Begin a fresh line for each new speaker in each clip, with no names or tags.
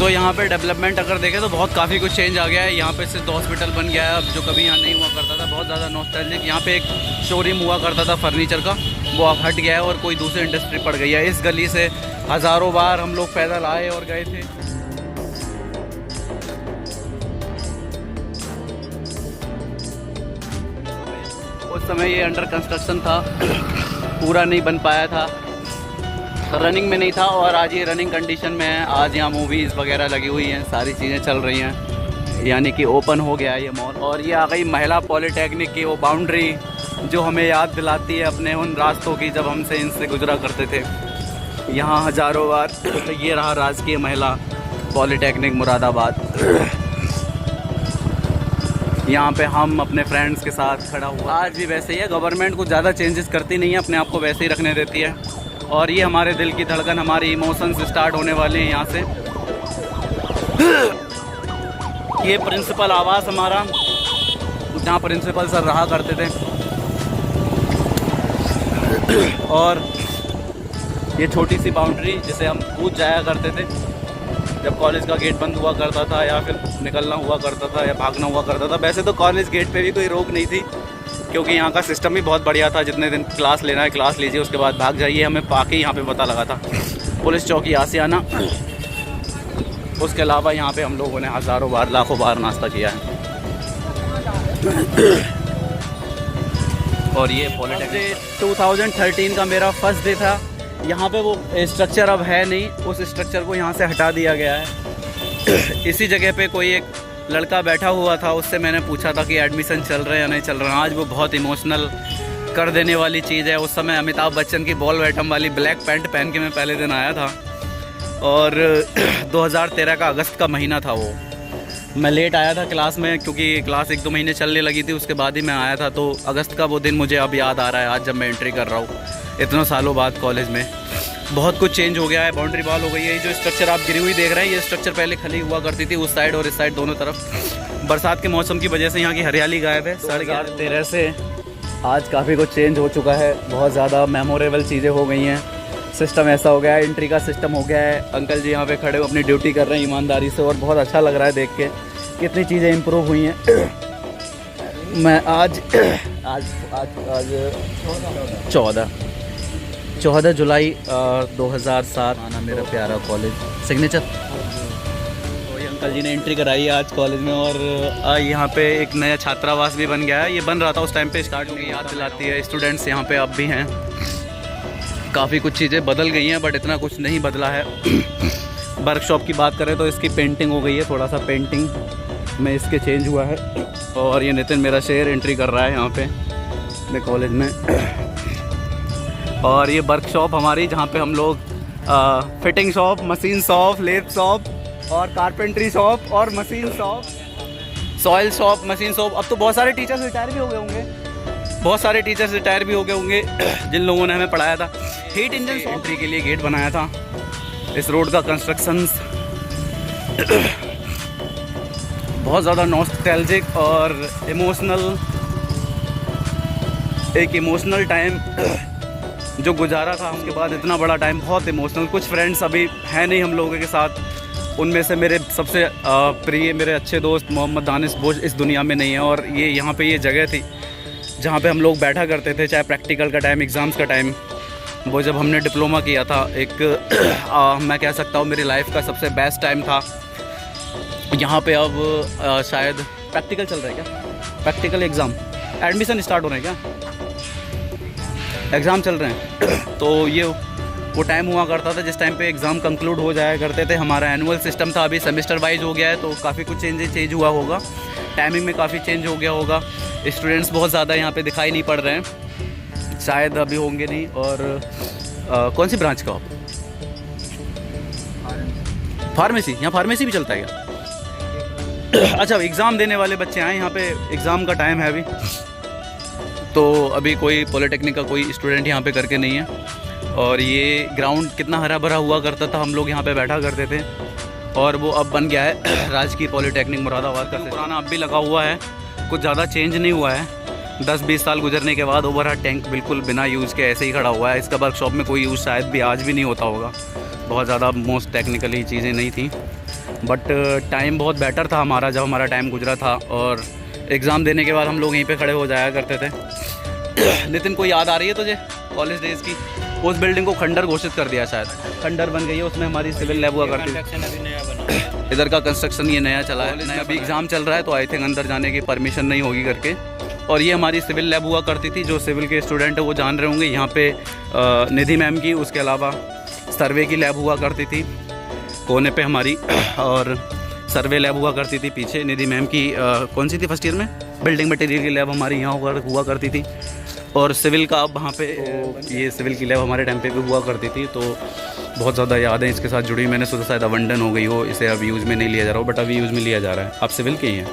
तो यहाँ पे डेवलपमेंट अगर देखें तो बहुत काफ़ी कुछ चेंज आ गया है। यहाँ पे सिर्फ हॉस्पिटल बन गया है अब, जो कभी यहाँ नहीं हुआ करता था। बहुत ज़्यादा नॉस्टैल्जिक। यहाँ पे एक शोरूम हुआ करता था फर्नीचर का, वो अब हट गया है और कोई दूसरी इंडस्ट्री पड़ गई है। इस गली से हज़ारों बार हम लोग पैदल आए और गए थे। उस समय ये अंडर कंस्ट्रक्शन था, पूरा नहीं बन पाया था, रनिंग में नहीं था, और आज ये रनिंग कंडीशन में है। आज यहाँ मूवीज़ वगैरह लगी हुई हैं, सारी चीज़ें चल रही हैं, यानी कि ओपन हो गया है ये मॉल। और ये आ गई महिला पॉलिटेक्निक की वो बाउंड्री जो हमें याद दिलाती है अपने उन रास्तों की जब हमसे इनसे गुजरा करते थे यहाँ हज़ारों बार। तो ये रहा राजकीय महिला पॉलिटेक्निक मुरादाबाद। यहाँ पे हम अपने फ्रेंड्स के साथ खड़ा हुआ। आज भी वैसे ही है, गवर्नमेंट कुछ ज़्यादा चेंजेस करती नहीं है, अपने आप को वैसे ही रखने देती है। और ये हमारे दिल की धड़कन, हमारे इमोशंस स्टार्ट होने वाले हैं यहाँ से। ये प्रिंसिपल आवास हमारा, जहाँ प्रिंसिपल सर रहा करते थे। और ये छोटी सी बाउंड्री जिसे हम कूद जाया करते थे जब कॉलेज का गेट बंद हुआ करता था, या फिर निकलना हुआ करता था, या भागना हुआ करता था। वैसे तो कॉलेज गेट पे भी कोई रोक नहीं थी, क्योंकि यहाँ का सिस्टम भी बहुत बढ़िया था। जितने दिन क्लास लेना है क्लास लीजिए, उसके बाद भाग जाइए। हमें पाके यहाँ पे पता लगा था पुलिस चौकी आसियाना। उसके अलावा यहाँ पे हम लोगों ने हज़ारों बार, लाखों बार नाश्ता किया है। और ये पॉलिटेक्निक 2013 का मेरा फर्स्ट डे था। यहाँ पे वो स्ट्रक्चर अब है नहीं, उस स्ट्रक्चर को यहाँ से हटा दिया गया है। इसी जगह पे कोई एक लड़का बैठा हुआ था, उससे मैंने पूछा था कि एडमिशन चल रहे हैं या नहीं चल रहे हैं। आज वो बहुत इमोशनल कर देने वाली चीज़ है। उस समय अमिताभ बच्चन की बॉल बॉटम वाली ब्लैक पैंट पहन के मैं पहले दिन आया था, और 2013 का अगस्त का महीना था वो। मैं लेट आया था क्लास में, क्योंकि क्लास 1-2 महीने चलने लगी थी, उसके बाद ही मैं आया था। तो अगस्त का वो दिन मुझे अब याद आ रहा है आज जब मैं एंट्री कर रहा हूँ इतने सालों बाद कॉलेज में। बहुत कुछ चेंज हो गया है, बाउंड्री वॉल हो गई है। जो स्ट्रक्चर आप गिरी हुई देख रहे हैं, ये स्ट्रक्चर पहले खली हुआ करती थी उस साइड और इस साइड दोनों तरफ। बरसात के मौसम की वजह से यहाँ की हरियाली गायब है। 2013 से आज काफ़ी कुछ चेंज हो चुका है, बहुत ज़्यादा मेमोरेबल चीज़ें हो गई हैं। सिस्टम ऐसा हो गया है, एंट्री का सिस्टम हो गया है। अंकल जी यहाँ पे खड़े हो अपनी ड्यूटी कर रहे हैं ईमानदारी से, और बहुत अच्छा लग रहा है देख के कितनी चीज़ें इम्प्रूव हुई हैं। मैं आज 14 जुलाई 2007 आना मेरा प्यारा कॉलेज सिग्नेचर। तो ये अंकल जी ने एंट्री कराई है आज कॉलेज में। और यहाँ पे एक नया छात्रावास भी बन गया है। ये बन रहा था उस टाइम पे, स्टार्ट में याद दिलाती है। स्टूडेंट्स यहाँ पे अब भी हैं। काफ़ी कुछ चीज़ें बदल गई हैं, बट इतना कुछ नहीं बदला है। वर्कशॉप की बात करें तो इसकी पेंटिंग हो गई है, थोड़ा सा पेंटिंग में इसके चेंज हुआ है। और ये नितिन मेरा शेर एंट्री कर रहा है यहाँ पे अपने कॉलेज में। और ये वर्कशॉप हमारी, जहाँ पे हम लोग fitting shop, machine shop, lathe shop और कारपेंट्री शॉप और machine shop, soil shop, machine shop. अब तो बहुत सारे टीचर्स रिटायर भी हो गए होंगे, जिन लोगों ने हमें पढ़ाया था। हीट इंजन एंट्री के लिए गेट बनाया था। इस रोड का कंस्ट्रक्शन बहुत ज़्यादा नॉस्टैल्जिक और इमोशनल, एक इमोशनल टाइम जो गुजारा था। उसके बाद इतना बड़ा टाइम, बहुत इमोशनल। कुछ फ्रेंड्स अभी हैं नहीं हम लोगों के साथ। उनमें से मेरे सबसे प्रिय, मेरे अच्छे दोस्त मोहम्मद दानिश बोझ इस दुनिया में नहीं है। और ये यहाँ पे ये जगह थी जहाँ पे हम लोग बैठा करते थे, चाहे प्रैक्टिकल का टाइम, एग्ज़ाम्स का टाइम। वो जब हमने डिप्लोमा किया था, एक मैं कह सकता हूँ मेरी लाइफ का सबसे बेस्ट टाइम था। यहाँ पे अब शायद प्रैक्टिकल चल रहा है क्या? प्रैक्टिकल एग्ज़ाम, एडमिशन स्टार्ट हो रहे हैं क्या? एग्ज़ाम चल रहे हैं। तो ये वो टाइम हुआ करता था जिस टाइम पे एग्ज़ाम कंक्लूड हो जाया करते थे। हमारा एनुअल सिस्टम था, अभी सेमेस्टर वाइज हो गया है, तो काफ़ी कुछ चेंज हुआ होगा। टाइमिंग में काफ़ी चेंज हो गया होगा। स्टूडेंट्स बहुत ज़्यादा यहाँ पे दिखाई नहीं पड़ रहे हैं, शायद अभी होंगे नहीं। और कौन सी ब्रांच का? फार्मेसी। यहाँ फार्मेसी भी चलता है क्या? अच्छा, एग्ज़ाम देने वाले बच्चे आए यहाँ पे, एग्ज़ाम का टाइम है अभी। तो अभी कोई पॉलिटेक्निक का कोई स्टूडेंट यहाँ पे करके नहीं है। और ये ग्राउंड कितना हरा भरा हुआ करता था, हम लोग यहाँ पे बैठा करते थे। और वो अब बन गया है राजकीय पॉलिटेक्निक मुरादाबाद का। पुराना अब भी लगा हुआ है, कुछ ज़्यादा चेंज नहीं हुआ है। 10-20 साल गुजरने के बाद ओवरहेड टैंक बिल्कुल बिना यूज़ के ऐसे ही खड़ा हुआ है। इसका वर्कशॉप में कोई यूज़ शायद भी आज भी नहीं होता होगा, बहुत ज़्यादा मोस्ट टेक्निकली चीज़ें नहीं थी। बट टाइम बहुत बेटर था हमारा जब हमारा टाइम गुजरा था, और एग्ज़ाम देने के बाद हम लोग यहीं पे खड़े हो जाया करते थे। नितिन, को याद आ रही है तुझे कॉलेज डेज़ की? उस बिल्डिंग को खंडर घोषित कर दिया, शायद खंडर बन गई है, उसमें हमारी सिविल लैब हुआ करती है। इधर का कंस्ट्रक्शन ये नया चला है, अभी एग्ज़ाम चल रहा है तो आई थिंक अंदर जाने की परमिशन नहीं होगी करके। और ये हमारी सिविल लैब हुआ करती थी, जो सिविल के स्टूडेंट है वो जान रहे होंगे। यहाँ पे निधि मैम की, उसके अलावा सर्वे की लैब हुआ करती थी कोने पे हमारी, और सर्वे लैब हुआ करती थी पीछे। निधि मैम की कौन सी थी फर्स्ट ईयर में? बिल्डिंग मटेरियल की लैब हमारी यहाँ हुआ करती थी। और सिविल का अब वहाँ पे ये सिविल की लैब हमारे टाइम पे भी हुआ करती थी, तो बहुत ज़्यादा यादें इसके साथ जुड़ी। मैंने सोचा शायद अबंडन हो गई हो, इसे अब यूज़ में नहीं लिया जा रहा हो, बट अभी यूज़ में लिया जा रहा है। आप सिविल के ही हैं,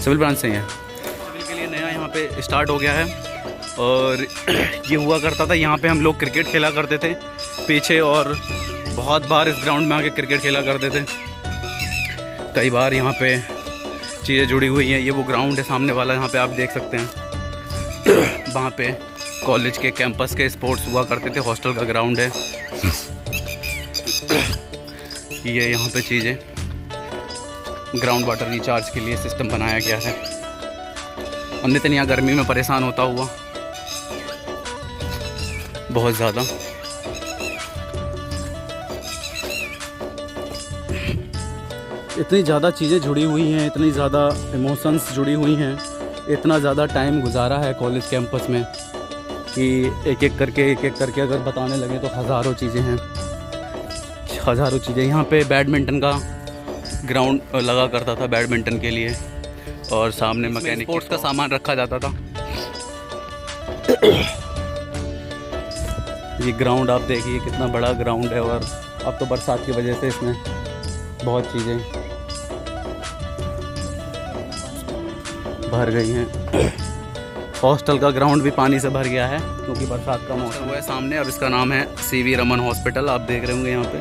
सिविल ब्रांच से ही हैं। सिविल के लिए नया यहाँ पे स्टार्ट हो गया है। और ये हुआ करता था, यहाँ पे हम लोग क्रिकेट खेला करते थे पीछे, और बहुत बार इस ग्राउंड में आके क्रिकेट खेला करते थे। कई बार यहाँ पे चीज़ें जुड़ी हुई हैं। ये वो ग्राउंड है सामने वाला, यहाँ पे आप देख सकते हैं। वहाँ पे कॉलेज के कैंपस के स्पोर्ट्स हुआ करते थे, हॉस्टल का ग्राउंड है। ये यहाँ पे चीज़ें, ग्राउंड वाटर रिचार्ज के लिए सिस्टम बनाया गया है। और नितिन यहाँ गर्मी में परेशान होता हुआ बहुत ज़्यादा। इतनी ज़्यादा चीज़ें जुड़ी हुई हैं, इतनी ज़्यादा इमोशंस जुड़ी हुई हैं, इतना ज़्यादा टाइम गुजारा है कॉलेज कैंपस में कि एक एक करके अगर बताने लगे तो हज़ारों चीज़ें हैं, हज़ारों चीज़ें। यहाँ पे बैडमिंटन का ग्राउंड लगा करता था बैडमिंटन के लिए, और सामने मैकेनिक स्पोर्ट्स का सामान रखा जाता था। ये ग्राउंड आप देखिए कितना बड़ा ग्राउंड है, और अब तो बरसात की वजह से इसमें बहुत चीज़ें भर गई हैं। हॉस्टल का ग्राउंड भी पानी से भर गया है क्योंकि बरसात का मौसम हुआ है सामने। अब इसका नाम है CV रमन हॉस्पिटल, आप देख रहे होंगे यहाँ पे।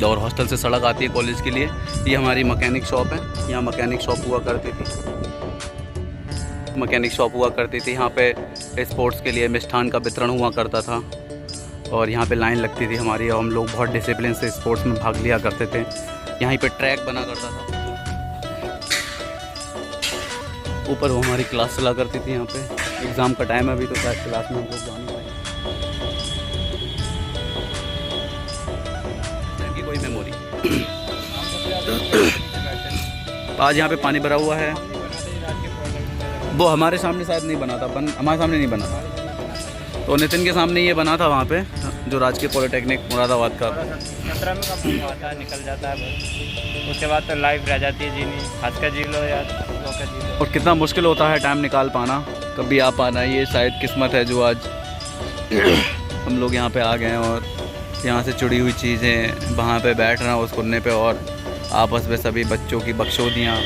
और हॉस्टल से सड़क आती है कॉलेज के लिए। ये हमारी मैकेनिक शॉप है, यहाँ मैकेनिक शॉप हुआ करती थी। यहाँ पे स्पोर्ट्स के लिए मिष्ठान का वितरण हुआ करता था, और यहाँ पे लाइन लगती थी हमारी, और हम लोग बहुत डिसिप्लिन से स्पोर्ट्स में भाग लिया करते थे। यहीं पे ट्रैक बना करता था। ऊपर वो हमारी क्लास चला करती थी। यहाँ पे एग्ज़ाम का टाइम है अभी, तो शायद क्लास में हम लोग जा नहीं पाए। कोई मेमोरी आज यहाँ पे पानी भरा हुआ है, वो हमारे सामने शायद नहीं बना था, हमारे सामने नहीं बना था, तो नितिन के सामने ये बना था वहाँ पे, जो राजकीय पॉलिटेक्निक मुरादाबाद का।
17 में कभी आता है, निकल जाता है बस, उसके बाद तो लाइफ रह जाती है जीनी, हंस का जी लो या रो का जी लो।
और कितना मुश्किल होता है टाइम निकाल पाना, कभी आ पाना। ये शायद किस्मत है जो आज हम लोग यहाँ पे आ गए हैं, और यहाँ से जुड़ी हुई चीज़ें वहाँ पे बैठ रहे हैं उस कुन्ने पे, और आपस में सभी बच्चों की बकचोदियाँ,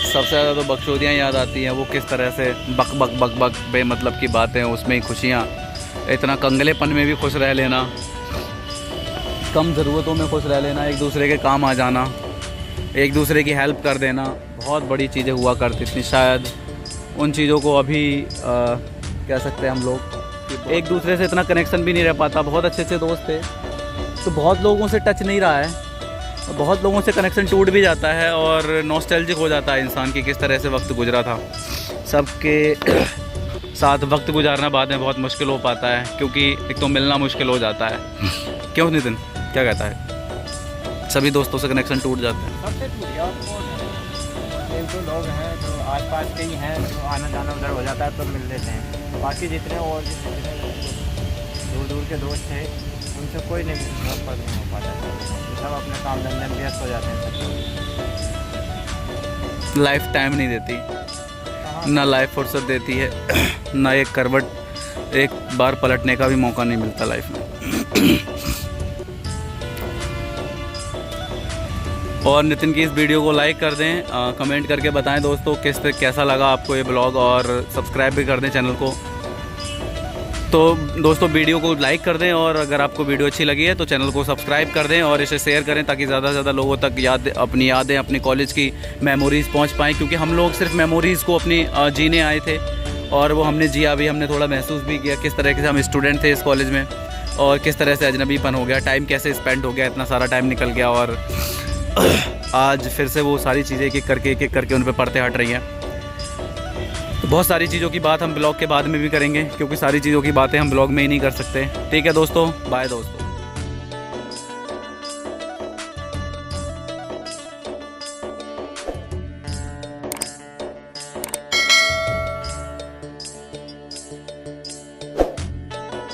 सबसे ज़्यादा तो बकचोदियाँ याद आती हैं। वो किस तरह से बक बक बक बक बेमतलब की बातें, उसमें ही खुशियाँ, इतना कंगलेपन में भी खुश रह लेना, कम ज़रूरतों में खुश रह लेना, एक दूसरे के काम आ जाना, एक दूसरे की हेल्प कर देना, बहुत बड़ी चीज़ें हुआ करती थी। शायद उन चीज़ों को अभी कह सकते हैं हम लोग, एक दूसरे से इतना कनेक्शन भी नहीं रह पाता। बहुत अच्छे अच्छे दोस्त थे, तो बहुत लोगों से टच नहीं रहा है, बहुत लोगों से कनेक्शन टूट भी जाता है, और नॉस्टैल्जिक हो जाता है इंसान की किस तरह से वक्त गुजरा था। सबके साथ वक्त गुजारना बाद में बहुत मुश्किल हो पाता है, क्योंकि एक तो मिलना मुश्किल हो जाता है। क्यों नितिन, क्या कहता है? सभी दोस्तों से कनेक्शन टूट जाते हैं।
सबसे टूट गया, एक दो लोग हैं जो आसपास के ही हैं, जो आना जाना उधर हो जाता है तो मिल लेते हैं। बाकी जितने और दूर दूर के दोस्त थे उनसे कोई नहीं हो पाता है, सब अपने काम धंधे में व्यस्त हो जाते हैं। सब
लाइफ टाइम नहीं देती, ना लाइफ फुर्सत देती है, ना एक करवट एक बार पलटने का भी मौका नहीं मिलता लाइफ में। और नितिन की इस वीडियो को लाइक कर दें, कमेंट करके बताएं दोस्तों कैसा लगा आपको ये ब्लॉग, और सब्सक्राइब भी कर दें चैनल को। तो दोस्तों वीडियो को लाइक कर दें, और अगर आपको वीडियो अच्छी लगी है तो चैनल को सब्सक्राइब कर दें, और इसे शेयर करें ताकि ज़्यादा से ज़्यादा लोगों तक अपनी यादें, अपनी कॉलेज की मेमोरीज़ पहुंच पाएँ। क्योंकि हम लोग सिर्फ मेमोरीज़ को अपनी जीने आए थे, और वो हमने जिया भी, हमने थोड़ा महसूस भी किया किस तरह से हम स्टूडेंट थे इस कॉलेज में, और किस तरह से अजनबीपन हो गया, टाइम कैसे स्पेंड हो गया, इतना सारा टाइम निकल गया, और आज फिर से वो सारी चीज़ें एक एक करके उन पे परतें हट रही हैं। तो बहुत सारी चीज़ों की बात हम ब्लॉग के बाद में भी करेंगे, क्योंकि सारी चीज़ों की बातें हम ब्लॉग में ही नहीं कर सकते। ठीक है दोस्तों, बाय दोस्तों।